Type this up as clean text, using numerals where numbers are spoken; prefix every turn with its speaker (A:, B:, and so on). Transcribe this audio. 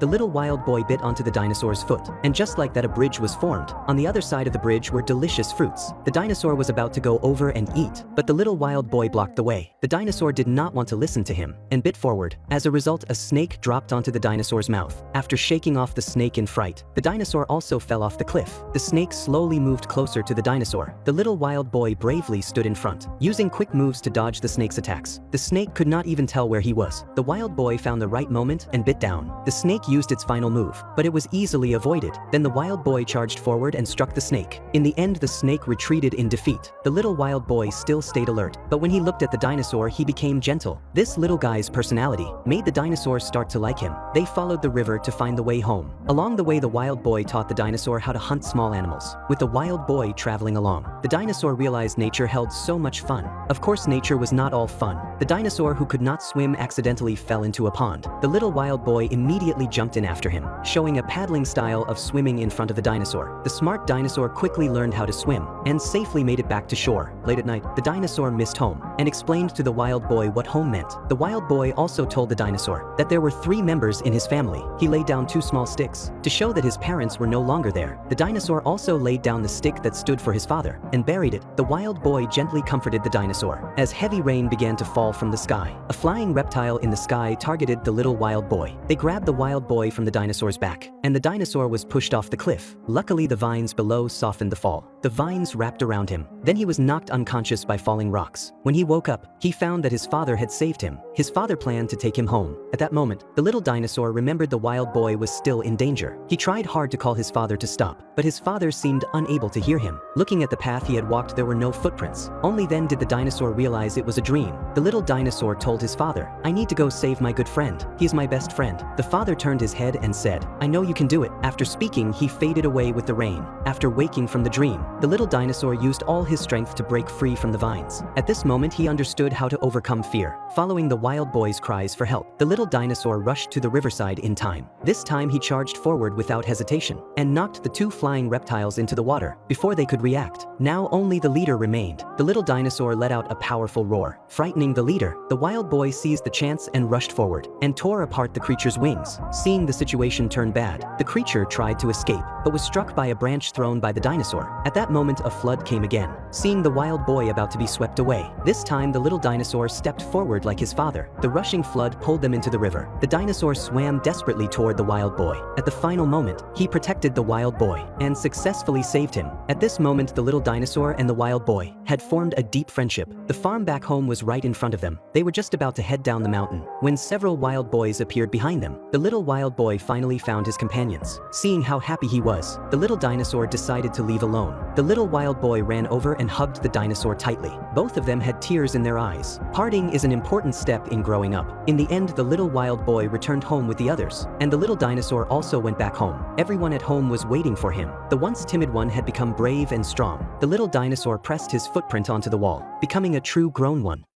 A: The little wild boy bit onto the dinosaur's foot, and just like that a bridge was formed. On the other side of the bridge were delicious fruits. The dinosaur was about to go over and eat, but the little wild boy blocked the way. The dinosaur did not want to listen to him, and bit forward. As a result, a snake dropped onto the dinosaur's mouth. After shaking off the snake in fright, the dinosaur also fell off the cliff. The snake slowly moved closer to the dinosaur. The little wild boy bravely stood in front, using quick moves to dodge the snake's attacks. The snake could not even tell where he was. The wild boy found the right moment and bit down. The snake used its final move, but it was easily avoided. Then the wild boy charged forward and struck the snake. In the end, the snake retreated in defeat. The little wild boy still stayed alert, but when he looked at the dinosaur, he became gentle. This little guy's personality made the dinosaur start to like him. They followed the river to find the way home. Along the way, the wild boy taught the dinosaur how to hunt small animals. With the wild boy traveling along, the dinosaur realized nature held so much fun. Of course, nature was not all fun. The dinosaur who could not swim accidentally fell into a pond. The little wild boy immediately jumped in after him, showing a paddling style of swimming in front of the dinosaur. The smart dinosaur quickly learned how to swim and safely made it back to shore. Late at night, the dinosaur missed home and explained to the wild boy what home meant. The wild boy also told the dinosaur that there were 3 members in his family. He laid down 2 small sticks to show that his parents were no longer there. The dinosaur also laid down the stick that stood for his father and buried it. The wild boy gently comforted the dinosaur as heavy rain began to fall from the sky. A flying reptile in the sky targeted the little wild boy. They grabbed the wild boy from the dinosaur's back, and the dinosaur was pushed off the cliff. Luckily, the vines below softened the fall. The vines wrapped around him. Then he was knocked unconscious by falling rocks. When he woke up, he found that his father had saved him. His father planned to take him home. At that moment, the little dinosaur remembered the wild boy was still in danger. He tried hard to call his father to stop, but his father seemed unable to hear him. Looking at the path he had walked, there were no footprints. Only then did the dinosaur realize it was a dream. The little dinosaur told his father, "I need to go save my good friend. He's my best friend." The father turned his head and said, "I know you can do it." After speaking, he faded away with the rain. After waking from the dream, the little dinosaur used all his strength to break free from the vines. At this moment, he understood how to overcome fear. Following the wild boy's cries for help, the little dinosaur rushed to the riverside in time. This time, he charged forward without hesitation and knocked the 2 flying reptiles into the water before they could react. Now only the leader remained. The little dinosaur let out a powerful roar, frightening the leader. The wild boy seized the chance and rushed forward and tore apart the creature's wings. Seeing the situation turn bad, the creature tried to escape, but was struck by a branch thrown by the dinosaur. At that moment, a flood came again. Seeing the wild boy about to be swept away, this time the little dinosaur stepped forward like his father. The rushing flood pulled them into the river. The dinosaur swam desperately toward the wild boy. At the final moment, he protected the wild boy and successfully saved him. At this moment, the little dinosaur and the wild boy had formed a deep friendship. The farm back home was right in front of them. They were just about to head down the mountain when several wild boys appeared behind them. The little wild boy finally found his companions. Seeing how happy he was, the little dinosaur decided to leave alone. The little wild boy ran over and hugged the dinosaur tightly. Both of them had tears in their eyes. Parting is an important step in growing up. In the end, the little wild boy returned home with the others, and the little dinosaur also went back home. Everyone at home was waiting for him. The once timid one had become brave and strong. The little dinosaur pressed his footprint onto the wall, becoming a true grown one.